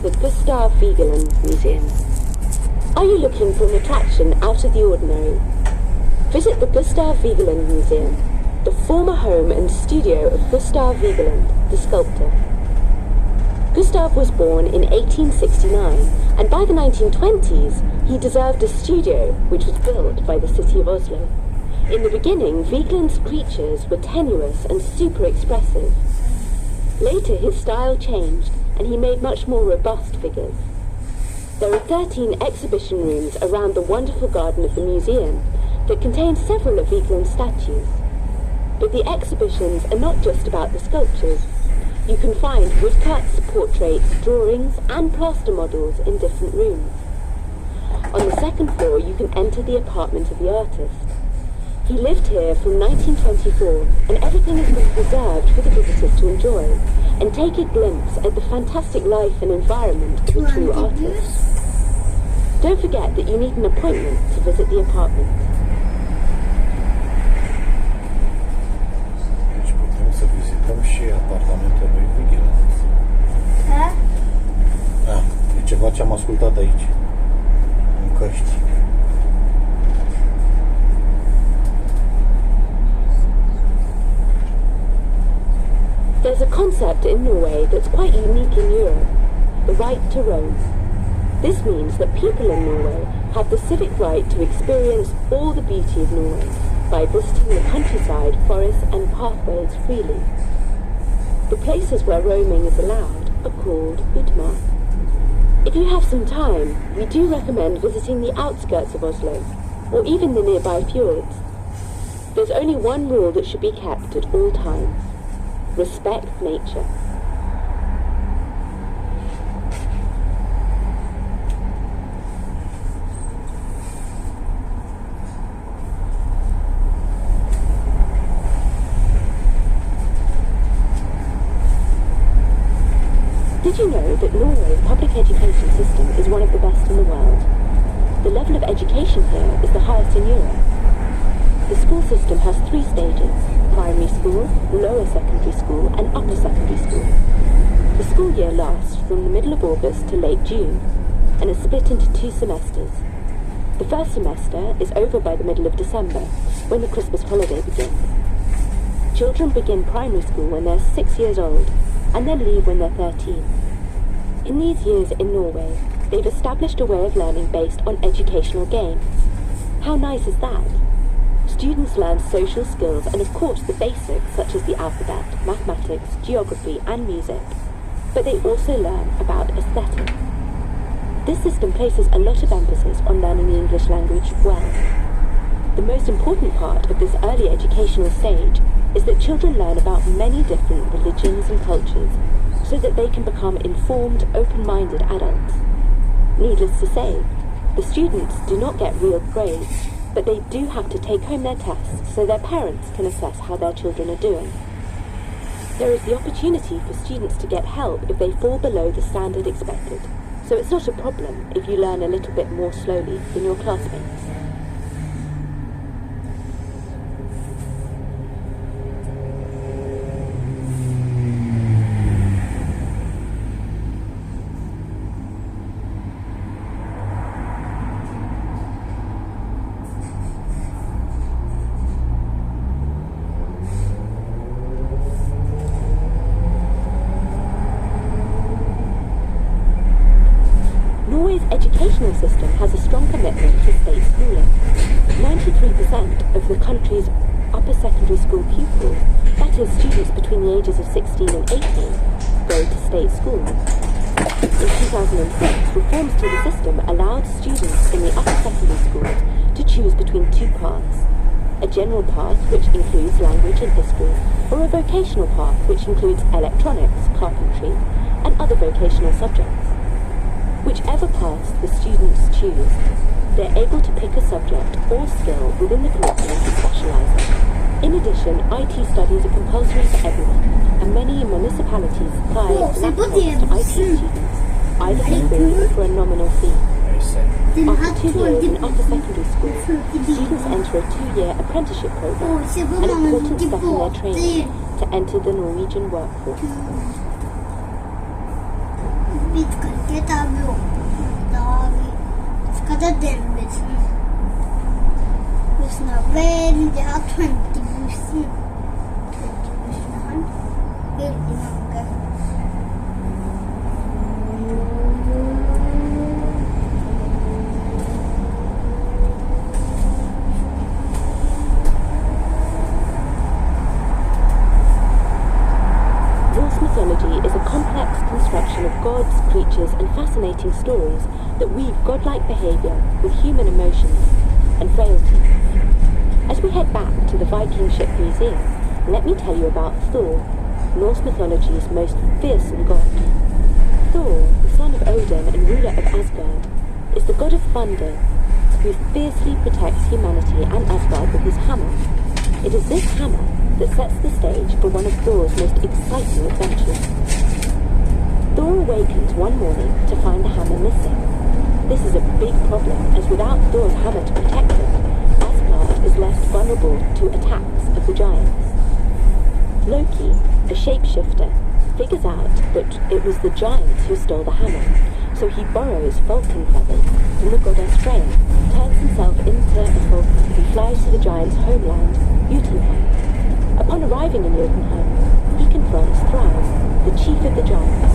the Gustav Vigeland Museum. Are you looking for an attraction out of the ordinary? Visit the Gustav Vigeland Museum, the former home and studio of Gustav Vigeland, the sculptor. Gustav was born in 1869, and by the 1920s, he deserved a studio which was built by the city of Oslo. In the beginning, Vigeland's creatures were tenuous and super expressive. Later, his style changed, and he made much more robust figures. There are 13 exhibition rooms around the wonderful garden of the museum that contain several of Vigeland's statues. But the exhibitions are not just about the sculptures. You can find woodcuts, portraits, drawings, and plaster models in different rooms. On the second floor, you can enter the apartment of the artist. He lived here from 1924, and everything has been preserved for the visitors to enjoy and take a glimpse at the fantastic life and environment of a true artist. Don't forget that you need an appointment to visit the apartment. Deci putem să vizităm și apartamentul lui Vigeland. E ceva ce am ascultat aici, în căști. There's a concept in Norway that's quite unique in Europe, the right to roam. This means that people in Norway have the civic right to experience all the beauty of Norway by visiting the countryside, forests and pathways freely. The places where roaming is allowed are called utmark. If you have some time, we do recommend visiting the outskirts of Oslo, or even the nearby fjords. There's only one rule that should be kept at all times. Respect nature. Did you know that Norway's public education system is one of the best in the world? The level of education here is the highest in Europe. The school system has 3 stages: primary school, lower secondary school, and upper secondary school. The school year lasts from the middle of August to late June, and is split into 2 semesters. The first semester is over by the middle of December, when the Christmas holiday begins. Children begin primary school when they're 6 years old, and then leave when they're 13. In these years in Norway, they've established a way of learning based on educational games. How nice is that? Students learn social skills and of course the basics such as the alphabet, mathematics, geography and music. But they also learn about aesthetics. This system places a lot of emphasis on learning the English language well. The most important part of this early educational stage is that children learn about many different religions and cultures so that they can become informed, open-minded adults. Needless to say, the students do not get real grades, but they do have to take home their tests so their parents can assess how their children are doing. There is the opportunity for students to get help if they fall below the standard expected, so it's not a problem if you learn a little bit more slowly than your classmates. Norway's educational system has a strong commitment to state schooling. 93% of the country's upper secondary school pupils, that is students between the ages of 16 and 18, go to state school. In 2006, reforms to the system allowed students in the upper secondary schools to choose between 2 paths: a general path which includes language and history, or a vocational path which includes electronics, carpentry, and other vocational subjects. Whichever path the students choose, they're able to pick a subject or skill within the curriculum to specialise in. In addition, IT studies are compulsory for everyone, and many municipalities supply laptops to IT students, either for free or for a nominal fee. After 2 years in upper secondary school, students enter a 2-year apprenticeship program, an important step in their training to enter the Norwegian workforce. ta den bussen. Bussen er veldig, har 20-bussen. 20-bussen har veldig mange. Norse mythology is a complex construction of gods, creatures, and fascinating stories that weave godlike behavior with human emotions and frailty. As we head back to the Viking ship museum, let me tell you about Thor, Norse mythology's most fearsome god. Thor, the son of Odin and ruler of Asgard, is the god of thunder who fiercely protects humanity and Asgard with his hammer. It is this hammer that sets the stage for one of Thor's most exciting adventures. Thor awakens one morning to find the hammer missing. This is a big problem, as without Thor's hammer to protect him, Asgard is left vulnerable to attacks of the giants. Loki, the shapeshifter, figures out that it was the giants who stole the hammer, so he borrows falcon feathers from the goddess Freya, turns himself into a falcon and flies to the giants' homeland, Jotunheim. Upon arriving in Jotunheim, he confronts Thor, the chief of the giants.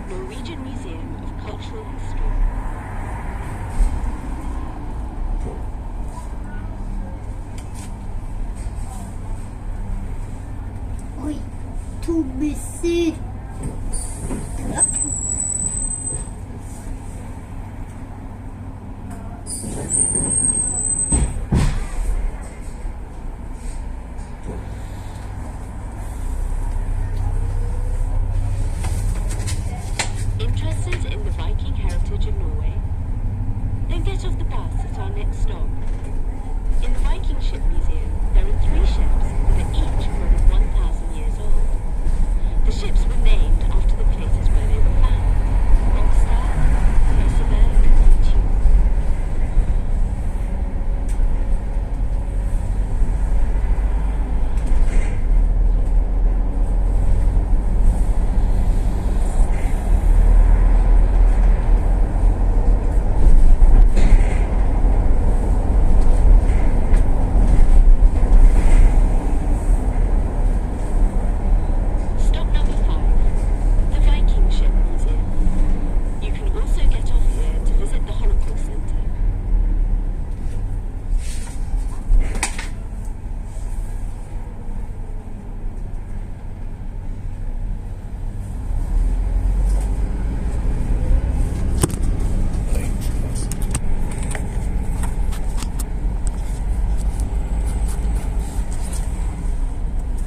Norwegian Museum of Cultural History. Oi, to busser. Interested in the Viking heritage of Norway? Then get off the bus at our next stop. In the Viking Ship Museum, there are 3 ships that are each more than 1,000 years old. The ships were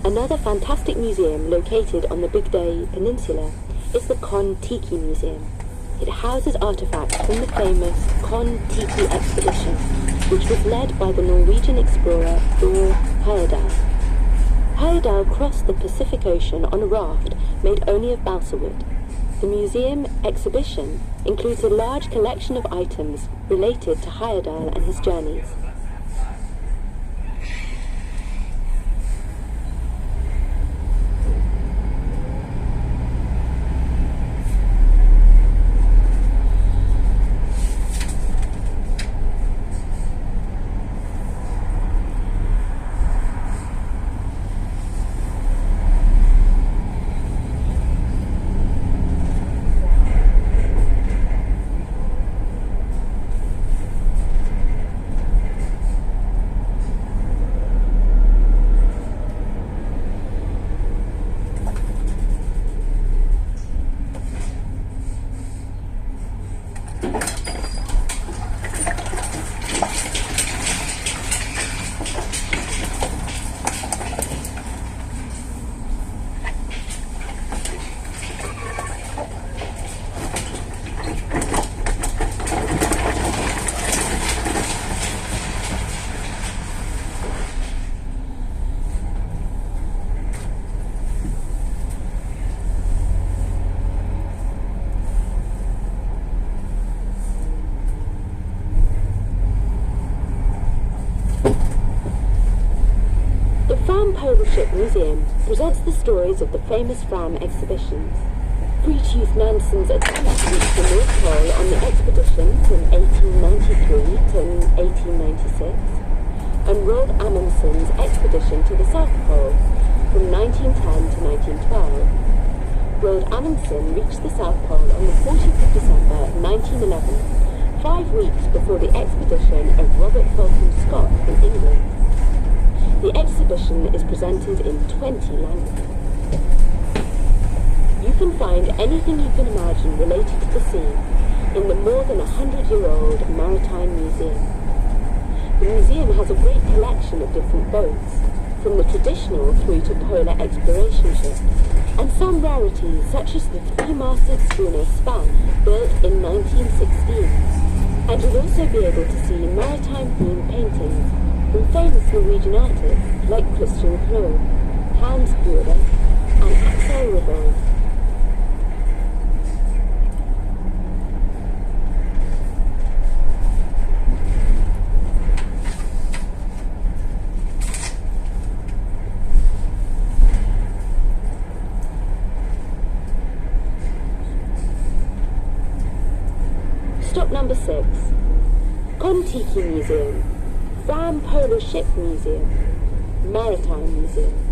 Another fantastic museum located on the Big Day Peninsula is the Contiki Museum. It houses artifacts from the famous Contiki expedition, which was led by the Norwegian explorer Thor. Heyerdahl crossed the Pacific Ocean on a raft made only of balsa wood. The museum exhibition includes a large collection of items related to Heyerdahl and his journeys. Museum presents the stories of the famous Fram expeditions. Fridtjof Nansen's attempt to reach the North Pole on the expeditions in 1893 to 1896, and Roald Amundsen's expedition to the South Pole from 1910 to 1912. Roald Amundsen reached the South Pole on the 14th of December 1911, 5 weeks before the expedition of Robert Fulton Scott from England. The exhibition is presented in 20 languages. You can find anything you can imagine related to the sea in the more than 100-year-old Maritime Museum. The museum has a great collection of different boats, from the traditional through to polar exploration ships, and some rarities such as the three-masted schooner Span, built in 1916. And you'll also be able to see maritime-themed paintings from famous Norwegian artists like Christian Kloh, Hans Buehler, and Axel Revold. Stop number 6. Contiki Museum, Fram Polar Ship Museum, Maritime Museum.